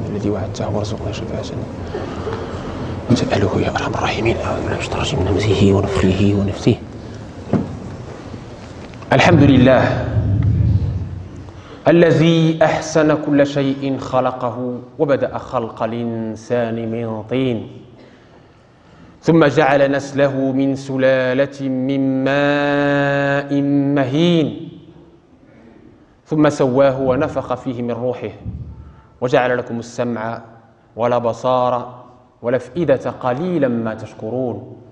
الذي وعدته وارزقنا شفاعته. نسأله يا أرحم الراحمين من الشر من همزه ونفخه ونفثه. الحمد لله الذي أحسن كل شيء خلقه وبدأ خلق الإنسان من طين ثم جعل نسله من سلالة من ماء مهين ثم سواه ونفخ فيه من روحه وجعل لكم السمع والأبصار والأفئدة قليلا ما تشكرون.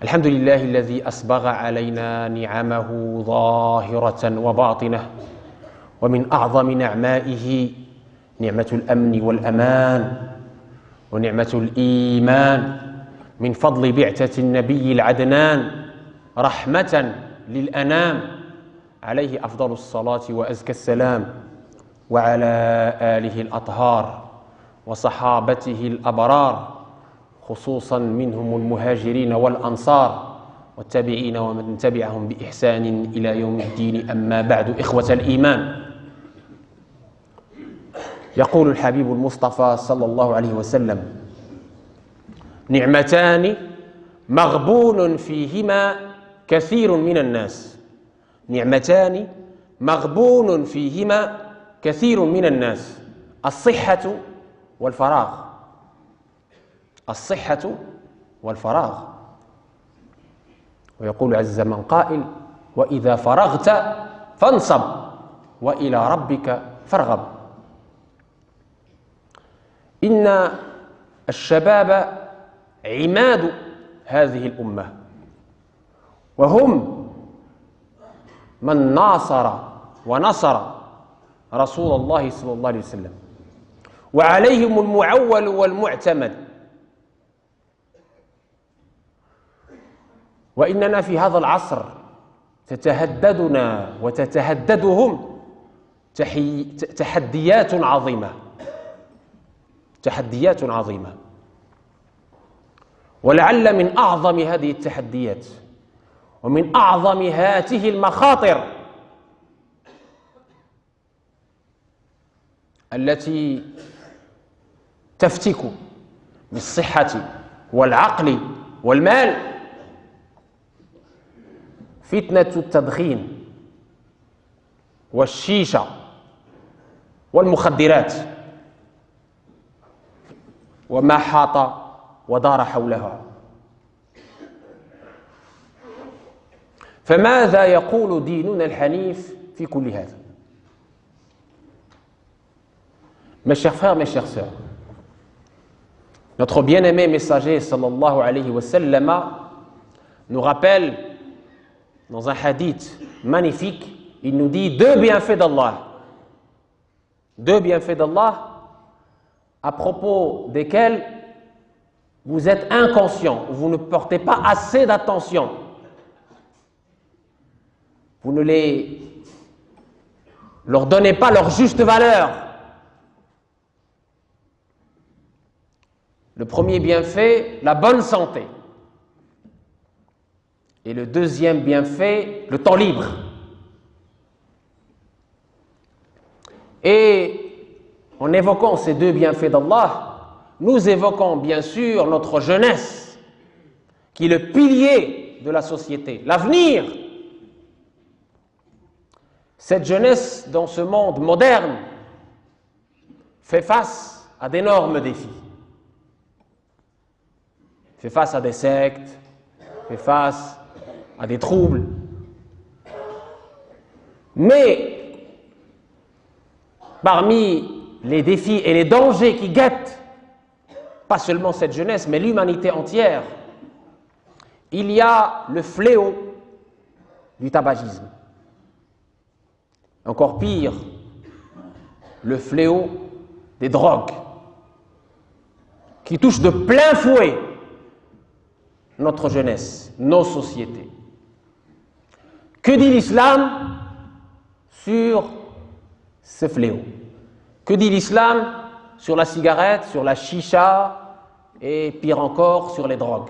الحمد لله الذي أسبغ علينا نعمه ظاهرة وباطنة، ومن أعظم نعمائه نعمة الأمن والأمان ونعمة الإيمان، من فضل بعثة النبي العدنان رحمة للأنام عليه أفضل الصلاة وأزكى السلام، وعلى آله الأطهار وصحابته الأبرار، خصوصا منهم المهاجرين والأنصار والتابعين ومن تبعهم بإحسان إلى يوم الدين. أما بعد، إخوة الإيمان، يقول الحبيب المصطفى صلى الله عليه وسلم: نعمتان مغبون فيهما كثير من الناس، نعمتان مغبون فيهما كثير من الناس، الصحة والفراغ، الصحة والفراغ. ويقول عز من قائل: وإذا فرغت فانصب وإلى ربك فارغب. إن الشباب عماد هذه الأمة، وهم من ناصر ونصر رسول الله صلى الله عليه وسلم، وعليهم المعول والمعتمد. وإننا في هذا العصر تتهددنا وتتهددهم تحديات عظيمة، تحديات عظيمة. ولعل من أعظم هذه التحديات ومن أعظم هاته المخاطر التي تفتك بالصحة والعقل والمال فتنة التدخين والشيشة والمخدرات وما حاط ودار حولها. فماذا يقول ديننا الحنيف في كل هذا؟ Mes chers frères, mes chères sœurs, notre bien-aimé messager sallallahu alayhi wa sallam nous rappelle dans un hadith magnifique, il nous dit deux bienfaits d'Allah. Deux bienfaits d'Allah à propos desquels vous êtes inconscient, vous ne portez pas assez d'attention. Vous ne leur donnez pas leur juste valeur. Le premier bienfait, la bonne santé. Et le deuxième bienfait, le temps libre. Et en évoquant ces deux bienfaits d'Allah, nous évoquons bien sûr notre jeunesse, qui est le pilier de la société, l'avenir. Cette jeunesse, dans ce monde moderne, fait face à d'énormes défis. Fait face à des sectes, fait face à des troubles. Mais parmi les défis et les dangers qui guettent pas seulement cette jeunesse, mais l'humanité entière, il y a le fléau du tabagisme. Encore pire, le fléau des drogues, qui touche de plein fouet notre jeunesse, nos sociétés. Que dit l'islam sur ce fléau? Que dit l'islam sur la cigarette, sur la chicha et pire encore sur les drogues?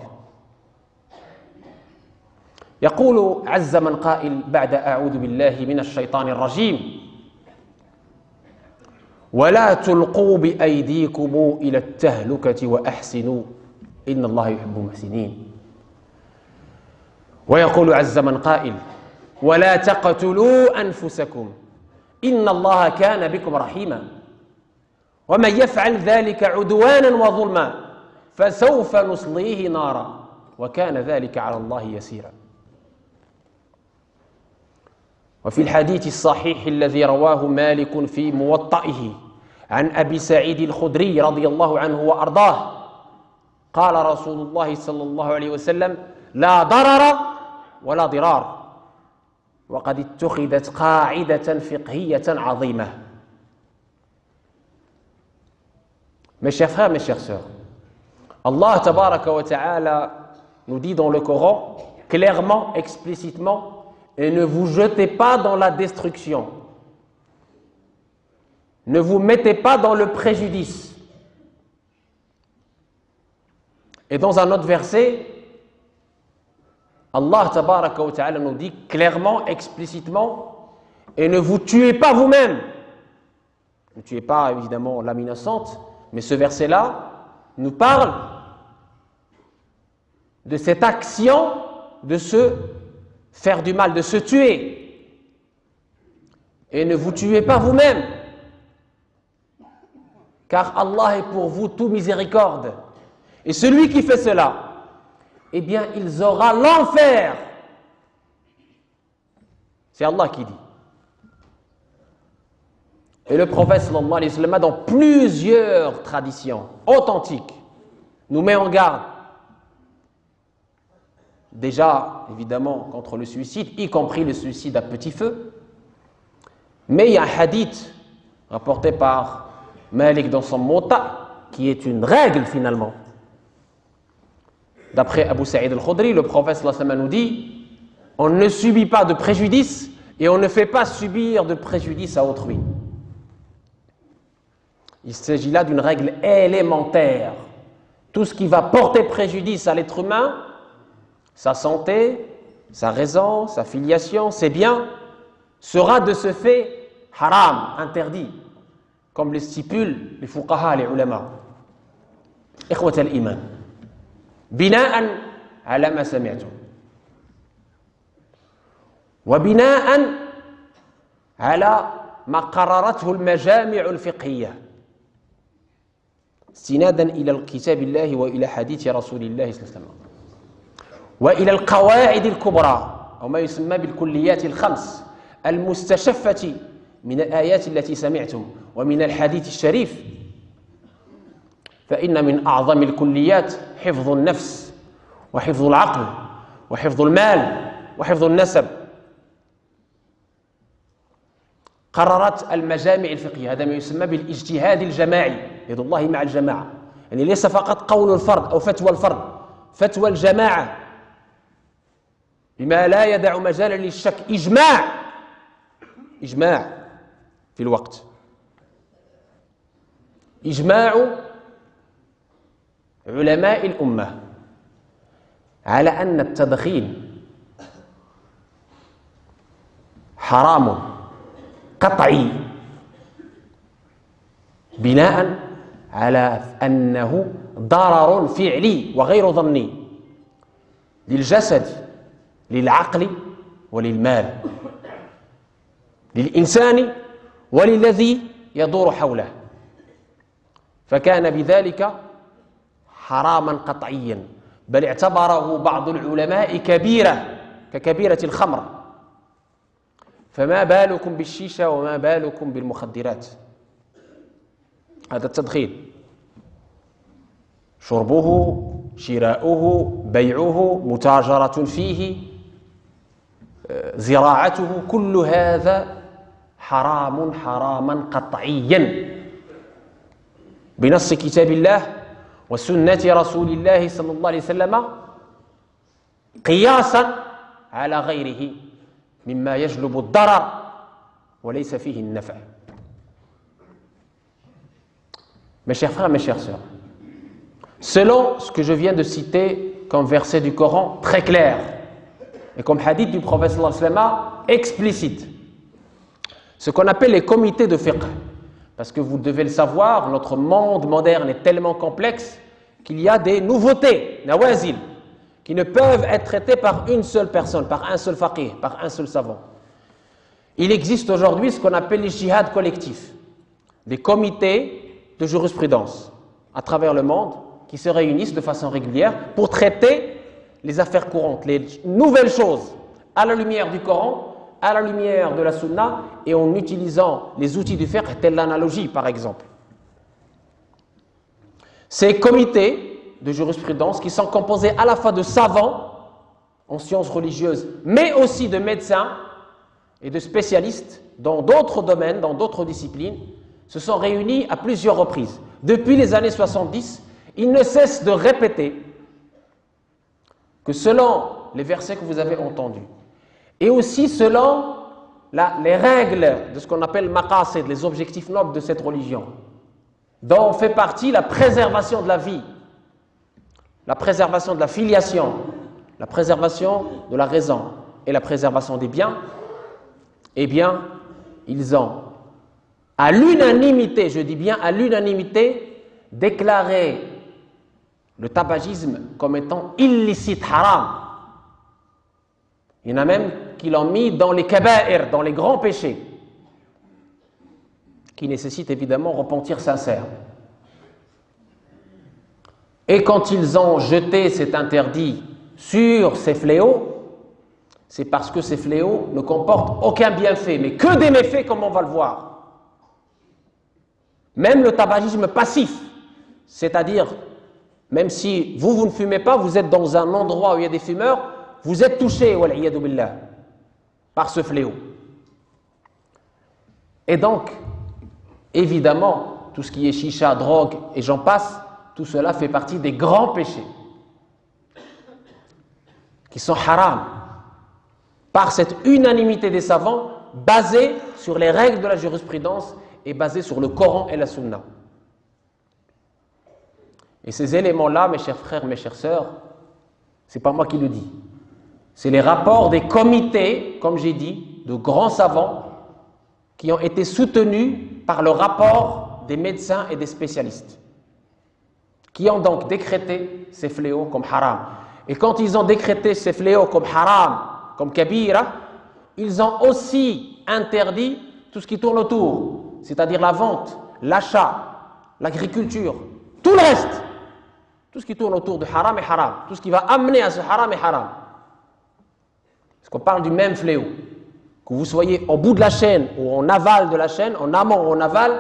يقول عز من قائل بعد أعوذ بالله من الشيطان الرجيم ولا تلقوا بأيديكم إلى التهلكة وأحسنوا إن الله يحب المحسنين. ويقول عز من قائل ولا تقتلوا أنفسكم إن الله كان بكم رحيما ومن يفعل ذلك عدوانا وظلما فسوف نصليه نارا وكان ذلك على الله يسيرا. وفي الحديث الصحيح الذي رواه مالك في موطئه عن أبي سعيد الخدري رضي الله عنه وأرضاه قال رسول الله صلى الله عليه وسلم لا ضرر ولا ضرار وقد اتخذت قاعدة فقهية عظيمة. Mes chers frères, mes chères sœurs, Allah tabaraka wa ta'ala nous dit dans le Coran clairement, explicitement, et ne vous jetez pas dans la destruction, ne vous mettez pas dans le préjudice. Et dans un autre verset, Allah tabaraka wa ta'ala nous dit clairement, explicitement, et ne vous tuez pas vous-même. Ne tuez pas évidemment l'âme innocente, mais ce verset-là nous parle de cette action de se faire du mal, de se tuer. Et ne vous tuez pas vous-même, car Allah est pour vous tout miséricorde. Et celui qui fait cela, eh bien, il aura l'enfer. C'est Allah qui dit. Et le prophète sallallahu alayhi wa sallam, dans plusieurs traditions authentiques, nous met en garde. Déjà, évidemment, contre le suicide, y compris le suicide à petit feu. Mais il y a un hadith rapporté par Malik dans son Mota, qui est une règle finalement. D'après Abu Sa'id al-Khudri, le prophète sallallahu alayhi wa sallam nous dit on ne subit pas de préjudice et on ne fait pas subir de préjudice à autrui. Il s'agit là d'une règle élémentaire. Tout ce qui va porter préjudice à l'être humain, sa santé, sa raison, sa filiation, ses biens, sera de ce fait haram, interdit, comme le stipulent les fuqaha, les ulama. Ikhwat al-iman. بناء على ما سمعتم وبناء على ما قررته المجامع الفقهية استنادا إلى الكتاب الله وإلى حديث رسول الله صلى الله عليه وسلم وإلى القواعد الكبرى أو ما يسمى بالكليات الخمس المستشفة من الآيات التي سمعتم ومن الحديث الشريف فإن من أعظم الكليات حفظ النفس وحفظ العقل وحفظ المال وحفظ النسب. قررت المجامع الفقهية هذا ما يسمى بالاجتهاد الجماعي، يد الله مع الجماعة، يعني ليس فقط قول الفرد أو فتوى الفرد، فتوى الجماعة بما لا يدع مجالا للشك، إجماع في الوقت، إجماع علماء الأمة على أن التدخين حرام قطعي بناء على أنه ضرر فعلي وغير ظني للجسد للعقل وللمال للإنسان وللذي يدور حوله، فكان بذلك حراما قطعيا، بل اعتبره بعض العلماء كبيرة ككبيرة الخمر، فما بالكم بالشيشة وما بالكم بالمخدرات. هذا التدخين شربه شراؤه بيعه متاجرة فيه زراعته كل هذا حراما قطعيا بنص كتاب الله وسنة رسول الله صلى الله عليه وسلم قياسا على غيره مما يجلب الضرر وليس فيه النفع. Mes chers frères, mes chères sœurs, selon ce que je viens de citer comme verset du Coran très clair et comme hadith du prophète sallallahu alayhi wa sallam explicite, ce qu'on appelle les comités de fiqh, Parce que vous devez le savoir, notre monde moderne est tellement complexe qu'il y a des nouveautés, nawazil, qui ne peuvent être traitées par une seule personne, par un seul faqih, par un seul savant. Il existe aujourd'hui ce qu'on appelle les jihad collectifs, des comités de jurisprudence à travers le monde qui se réunissent de façon régulière pour traiter les affaires courantes, les nouvelles choses à la lumière du Coran, à la lumière de la Sunna et en utilisant les outils du fiqh, telle l'analogie par exemple. Ces comités de jurisprudence qui sont composés à la fois de savants en sciences religieuses, mais aussi de médecins et de spécialistes dans d'autres domaines, dans d'autres disciplines, se sont réunis à plusieurs reprises. Depuis les années 70, ils ne cessent de répéter que selon les versets que vous avez entendus, et aussi selon les règles de ce qu'on appelle maqasid, les objectifs nobles de cette religion, dont fait partie la préservation de la vie, la préservation de la filiation, la préservation de la raison et la préservation des biens, eh bien, ils ont, à l'unanimité, je dis bien à l'unanimité, déclaré le tabagisme comme étant illicite, haram. Il y en a même qui l'ont mis dans les kaba'ir, dans les grands péchés, qui nécessitent évidemment repentir sincère. Et quand ils ont jeté cet interdit sur ces fléaux, c'est parce que ces fléaux ne comportent aucun bienfait, mais que des méfaits comme on va le voir. Même le tabagisme passif, c'est-à-dire, même si vous ne fumez pas, vous êtes dans un endroit où il y a des fumeurs, vous êtes touché, wal'iyadu billah, par ce fléau. Et donc, évidemment, tout ce qui est chicha, drogue et j'en passe, tout cela fait partie des grands péchés qui sont haram par cette unanimité des savants basée sur les règles de la jurisprudence et basée sur le Coran et la Sunna. Et ces éléments-là, mes chers frères, mes chères sœurs, c'est pas moi qui le dis. C'est les rapports des comités, comme j'ai dit, de grands savants qui ont été soutenus par le rapport des médecins et des spécialistes, qui ont donc décrété ces fléaux comme haram. Et quand ils ont décrété ces fléaux comme haram, comme kabira, ils ont aussi interdit tout ce qui tourne autour, c'est-à-dire la vente, l'achat, l'agriculture, tout le reste. Tout ce qui tourne autour de haram est haram. Tout ce qui va amener à ce haram est haram. Parce qu'on parle du même fléau. Que vous soyez au bout de la chaîne ou en aval de la chaîne, en amont ou en aval,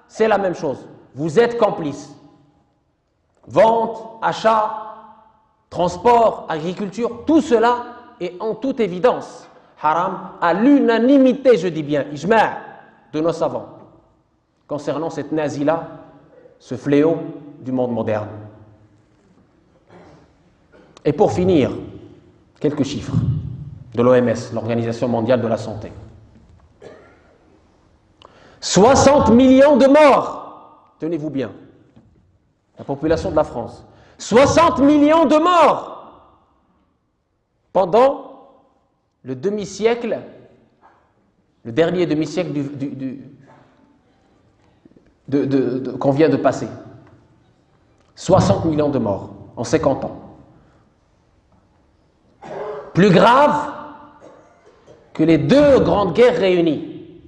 c'est la même chose. Vous êtes complices. Vente, achat, transport, agriculture, tout cela est en toute évidence haram, à l'unanimité, je dis bien, ijma' de nos savants, concernant cette nazie-là, ce fléau du monde moderne. Et pour finir, quelques chiffres de l'OMS, l'Organisation mondiale de la santé. 60 millions de morts, tenez-vous bien, la population de la France. 60 millions de morts pendant le demi-siècle, le dernier demi-siècle qu'on vient de passer. 60 millions de morts en 50 ans. Plus grave que les deux grandes guerres réunies.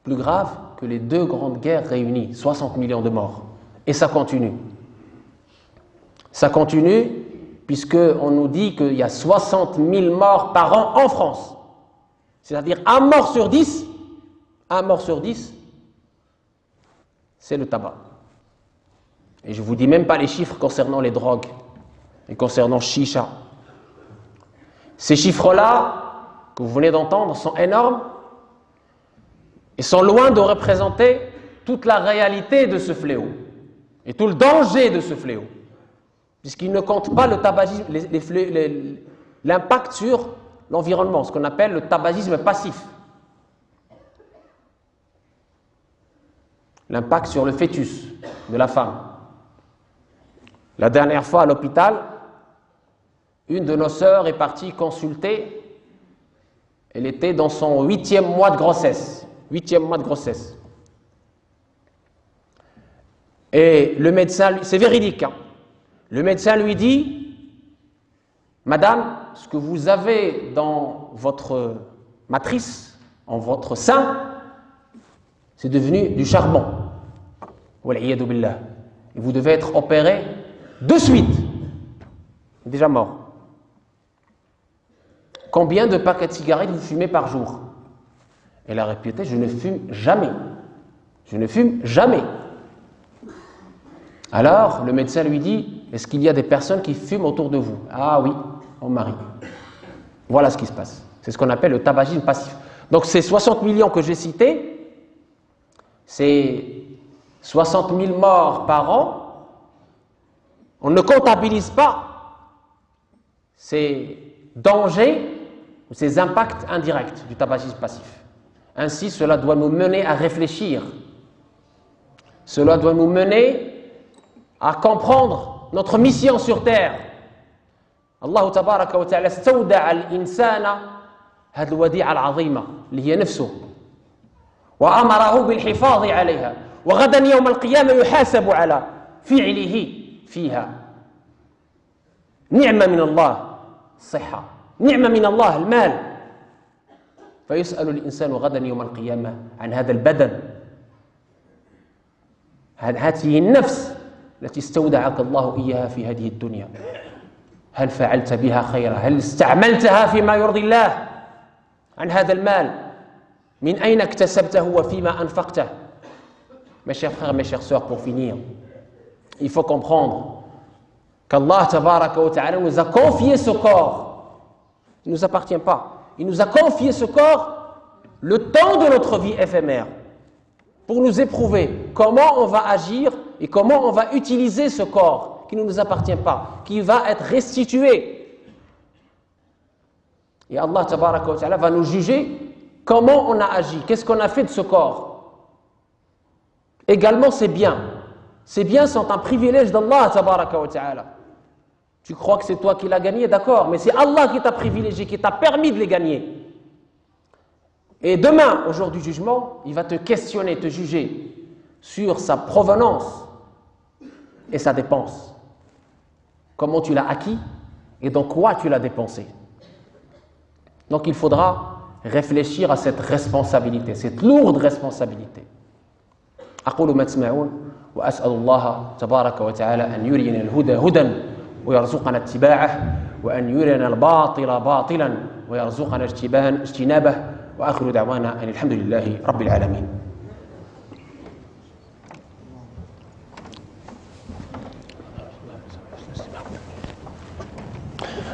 Plus grave que les deux grandes guerres réunies. 60 millions de morts. Et ça continue. Ça continue puisqu'on nous dit qu'il y a 60 000 morts par an en France. C'est-à-dire un mort sur 10, c'est le tabac. Et je ne vous dis même pas les chiffres concernant les drogues et concernant chicha. Ces chiffres-là, que vous venez d'entendre, sont énormes et sont loin de représenter toute la réalité de ce fléau et tout le danger de ce fléau, puisqu'il ne compte pas le tabagisme, l'impact sur l'environnement, ce qu'on appelle le tabagisme passif, l'impact sur le fœtus de la femme. La dernière fois à l'hôpital, une de nos sœurs est partie consulter. Elle était dans son 8e mois de grossesse. 8e mois de grossesse. Et le médecin, c'est véridique, hein, le médecin lui dit, Madame, ce que vous avez dans votre matrice, en votre sein, c'est devenu du charbon. Wal'iyadu billah. Et vous devez être opéré de suite. Déjà mort. Combien de paquets de cigarettes vous fumez par jour? Elle a répété, je ne fume jamais. Je ne fume jamais. Alors, le médecin lui dit, est-ce qu'il y a des personnes qui fument autour de vous? Ah oui, mon mari. Voilà ce qui se passe. C'est ce qu'on appelle le tabagisme passif. Donc ces 60 millions que j'ai cités, c'est 60 000 morts par an. On ne comptabilise pas ces dangers ou ces impacts indirects du tabagisme passif. Ainsi, cela doit nous mener à réfléchir. Cela doit nous mener à comprendre notre mission sur terre. Allah tabaraka wa ta'ala stawda'a al-insana هذه الوديعة العظيمة اللي هي نفسه وأمره بالحفاظ عليها وغدا يوم القيامة يحاسب على فعله فيها. نعمة من الله الصحة، نعمة من الله المال، فيسأل الإنسان غدا يوم القيامة عن هذا البدن، هذه النفس التي استودعك الله إياها في هذه الدنيا، هل فعلت بها خيرا؟ هل استعملتها فيما يرضي الله؟ عن هذا المال من أين اكتسبته وفيما أنفقته؟ Mes chers frères, mes chères sœurs, pour finir, il faut comprendre qu'Allah tabaraka wa ta'ala nous a confié ce corps. Il ne nous appartient pas. Il nous a confié ce corps le temps de notre vie éphémère pour nous éprouver comment on va agir et comment on va utiliser ce corps qui ne nous appartient pas, qui va être restitué. Et Allah tabaraka wa ta'ala va nous juger comment on a agi, qu'est-ce qu'on a fait de ce corps. Également, ces biens. Ces biens sont un privilège d'Allah tabaraka wa ta'ala. Tu crois que c'est toi qui l'as gagné, d'accord, mais c'est Allah qui t'a privilégié, qui t'a permis de les gagner. Et demain, au jour du jugement, il va te questionner, te juger sur sa provenance et sa dépense. Comment tu l'as acquis et dans quoi tu l'as dépensé. Donc il faudra réfléchir à cette responsabilité, cette lourde responsabilité. أقول ما تسمعون وأسأل الله تبارك وتعالى أن يرينا الهدى هدى ويرزقنا اتباعه وأن يرينا الباطل باطلا ويرزقنا اجتنابه وآخر دعوانا أن الحمد لله رب العالمين.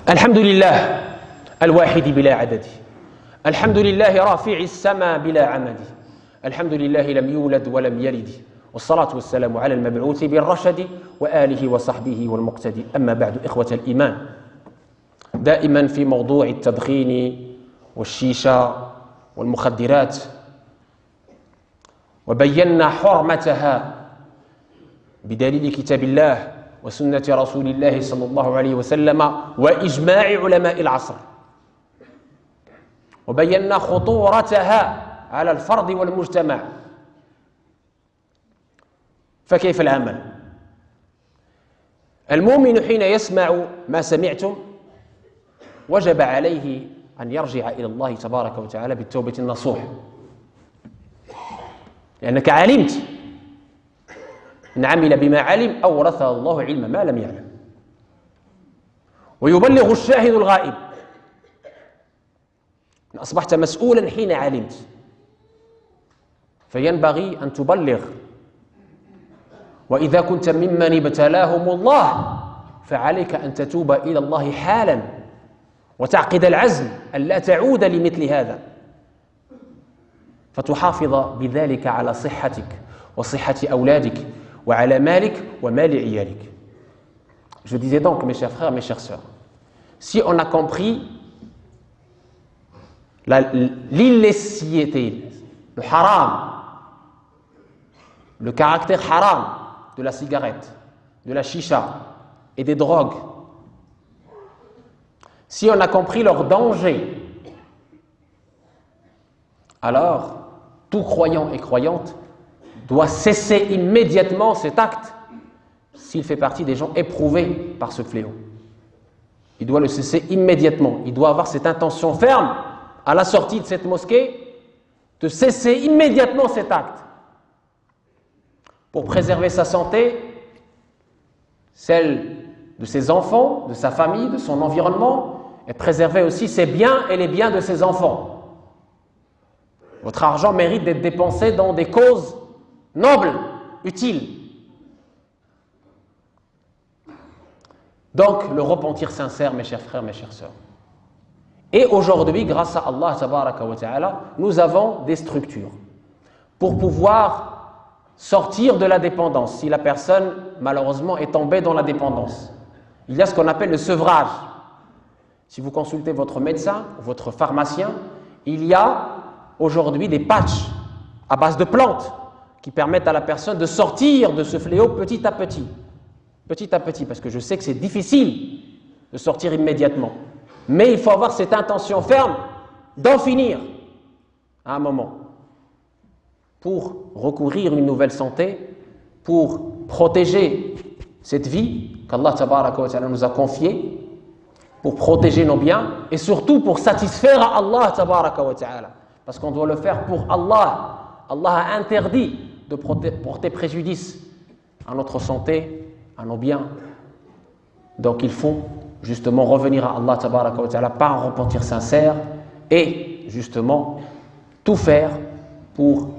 الحمد لله الواحد بلا عدد، الحمد لله رافع السماء بلا عمد، الحمد لله لم يولد ولم يلد، والصلاة والسلام على المبعوث بالرشد وآله وصحبه والمقتدي. أما بعد، إخوة الإيمان، دائما في موضوع التدخين والشيشة والمخدرات وبينا حرمتها بدليل كتاب الله وسنة رسول الله صلى الله عليه وسلم وإجماع علماء العصر، وبينا خطورتها على الفرد والمجتمع. فكيف العمل؟ المؤمن حين يسمع ما سمعتم وجب عليه أن يرجع إلى الله تبارك وتعالى بالتوبة النصوح، لأنك علمت إن عمل بما علم أورث الله علم ما لم يعلم. ويبلغ الشاهد الغائب، أصبحت مسؤولا حين علمت، فينبغي أن تبلغ. وإذا كنت ممن ابتلاهم الله فعليك أن تتوب إلى الله حالا وتعقد العزم أن لا تعود لمثل هذا، فتحافظ بذلك على صحتك وصحة أولادك وعلى مالك ومال عيالك. Je disais donc, mes chers frères, mes chères sœurs, si on a compris l'illécité, le haram, le caractère haram de la cigarette, de la chicha et des drogues, si on a compris leur danger, alors tout croyant et croyante doit cesser immédiatement cet acte s'il fait partie des gens éprouvés par ce fléau. Il doit le cesser immédiatement. Il doit avoir cette intention ferme à la sortie de cette mosquée de cesser immédiatement cet acte pour préserver sa santé, celle de ses enfants, de sa famille, de son environnement, et préserver aussi ses biens et les biens de ses enfants. Votre argent mérite d'être dépensé dans des causes nobles, utiles. Donc, le repentir sincère, mes chers frères, mes chères sœurs. Et aujourd'hui, grâce à Allah, tabaraka wa ta'ala, nous avons des structures pour pouvoir sortir de la dépendance. Si la personne, malheureusement, est tombée dans la dépendance, il y a ce qu'on appelle le sevrage. Si vous consultez votre médecin, votre pharmacien, il y a aujourd'hui des patchs à base de plantes qui permettent à la personne de sortir de ce fléau petit à petit. Petit à petit, parce que je sais que c'est difficile de sortir immédiatement. Mais il faut avoir cette intention ferme d'en finir à un moment pour recourir à une nouvelle santé, pour protéger cette vie qu'Allah tabaraka wa ta'ala nous a confiée, pour protéger nos biens et surtout pour satisfaire à Allah tabaraka wa ta'ala. Parce qu'on doit le faire pour Allah. Allah a interdit de porter préjudice à notre santé, à nos biens. Donc il faut justement revenir à Allah tabaraka wa ta'ala par un repentir sincère et justement tout faire pour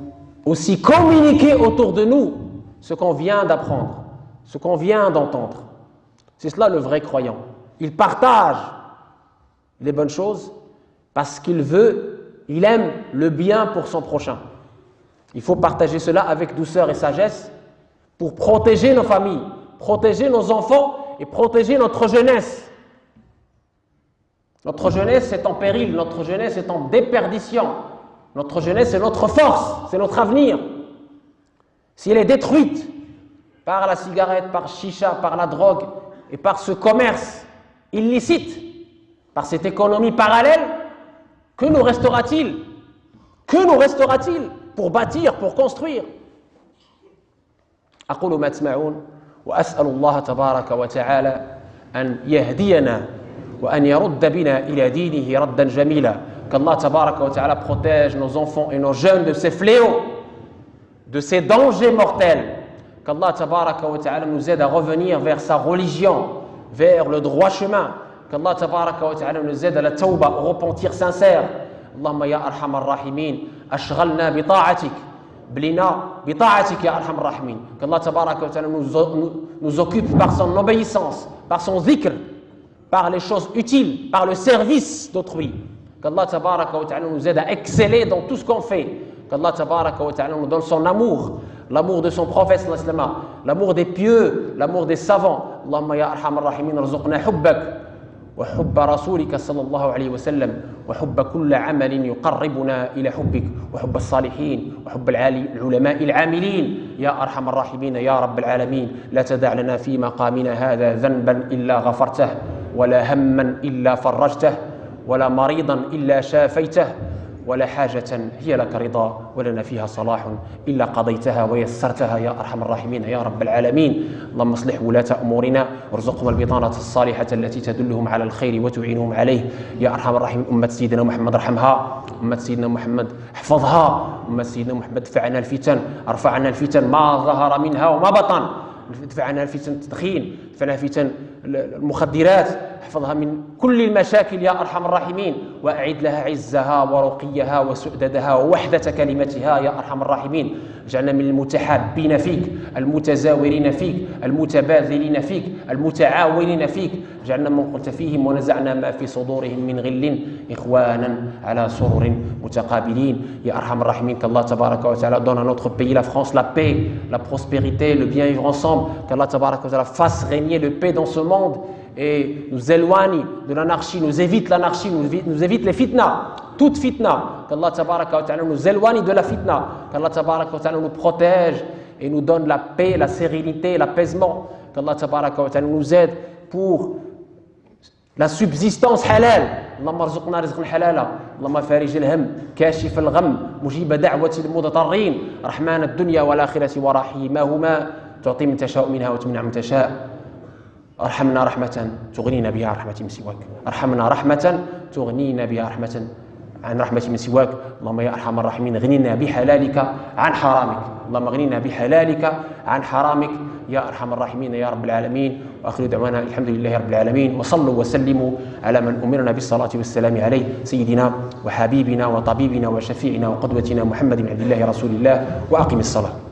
aussi communiquer autour de nous ce qu'on vient d'apprendre, ce qu'on vient d'entendre. C'est cela le vrai croyant. Il partage les bonnes choses parce qu'il veut, il aime le bien pour son prochain. Il faut partager cela avec douceur et sagesse pour protéger nos familles, protéger nos enfants et protéger notre jeunesse. Notre jeunesse est en péril, notre jeunesse est en déperdition. Notre jeunesse est notre force, c'est notre avenir. Si elle est détruite par la cigarette, par chicha, par la drogue et par ce commerce illicite, par cette économie parallèle, que nous restera-t-il? Que nous restera-t-il pour bâtir, pour construire? أقول ما تسمعون وأسأل الله تبارك وتعالى أن يهدينا وأن يرد بنا إلى دينه ردا جميلا. Qu'Allah tabaraka wa ta'ala protège nos enfants et nos jeunes de ces fléaux, de ces dangers mortels. Qu'Allah tabaraka wa ta'ala nous aide à revenir vers sa religion, vers le droit chemin. Qu'Allah tabaraka wa ta'ala nous aide à la tawba, au repentir sincère. Allahumma ya arhamar rahimin, ashghalna bi ta'atik, blina bi ta'atik ya arhamar rahimin. Qu'Allah tabaraka wa ta'ala nous occupe par son obéissance, par son zikr, par les choses utiles, par le service d'autrui. Qu'Allah tabaraka wa ta'ala nous aide à exceller dans tout ce qu'on fait. Qu'Allah tabaraka wa ta'ala nous donne son amour, l'amour de son prophète, l'amour des pieux, l'amour des savants. Allahumma ya arhamar rahimin, arzuqna hubbak wa hubba rasulika sallallahu alayhi wa sallam wa hubba kulla amalin yuqarribuna ila hubbik wa hubba as-salihin wa hubba al-ulama'i al-amilin ya arhamar rahimin ya rabbal alamin. La tada' lana fi maqamina hadha dhanban illa ghafartah wa la hamman illa farajtah ولا مريضا إلا شافيته ولا حاجة هي لك رضا ولنا فيها صلاح إلا قضيتها ويسرتها يا أرحم الراحمين يا رب العالمين. اللهم اصلح ولاة أمورنا وارزقهم البطانة الصالحة التي تدلهم على الخير وتعينهم عليه يا أرحم الراحمين. أمة سيدنا محمد ارحمها، أمة سيدنا محمد احفظها، أمة سيدنا محمد ادفع عنا الفتن، ارفع عنا الفتن ما ظهر منها وما بطن، ادفع عنا الفتن التدخين، ادفع عنا فتن المخدرات، احفظها من كل المشاكل يا أرحم الراحمين، وأعد لها عزها ورقيها وسؤددها ووحدة كلمتها يا أرحم الراحمين. اجعلنا من المتحابين فيك، المتزاورين فيك، المتباذلين فيك، المتعاونين فيك. اجعلنا من قلت فيهم ونزعنا ما في صدورهم من غل إخوانا على سرر متقابلين يا أرحم الراحمين. Qu'Allah tabaraka wa ta'ala donne à notre pays, la France, la paix, la prospérité, le bien vivre ensemble. Qu'Allah tabaraka wa ta'ala fasse régner le paix dans ce monde et nous éloigne de l'anarchie, nous évite l'anarchie, nous évite les fitnas, toute fitna. Qu'Allah tabaraka wa ta'ala nous éloigne de la fitna, qu'Allah tabaraka wa ta'ala nous protège et nous donne la paix, la sérénité, l'apaisement. Qu'Allah tabaraka wa ta'ala nous aide pour la subsistance halal, اللهم ارزقنا رزقا حلالا، اللهم فارج الهم، كاشف الغم، مجيب دعوة المضطرين، رحمن الدنيا والآخرة ورحيمهما، تعطي من تشاء منها وتمنع من تشاء. ارحمنا رحمة تغنينا بها عن رحمة من سواك، ارحمنا رحمة تغنينا بها عن رحمة من سواك. اللهم يا أرحم الراحمين غنينا بحلالك عن حرامك، اللهم غنينا بحلالك عن حرامك يا أرحم الراحمين يا رب العالمين. وآخر دعوانا الحمد لله رب العالمين، وصلوا وسلموا على من أمرنا بالصلاة والسلام عليه، سيدنا وحبيبنا وطبيبنا وشفيعنا وقدوتنا محمد بن عبد الله رسول الله. وأقم الصلاة.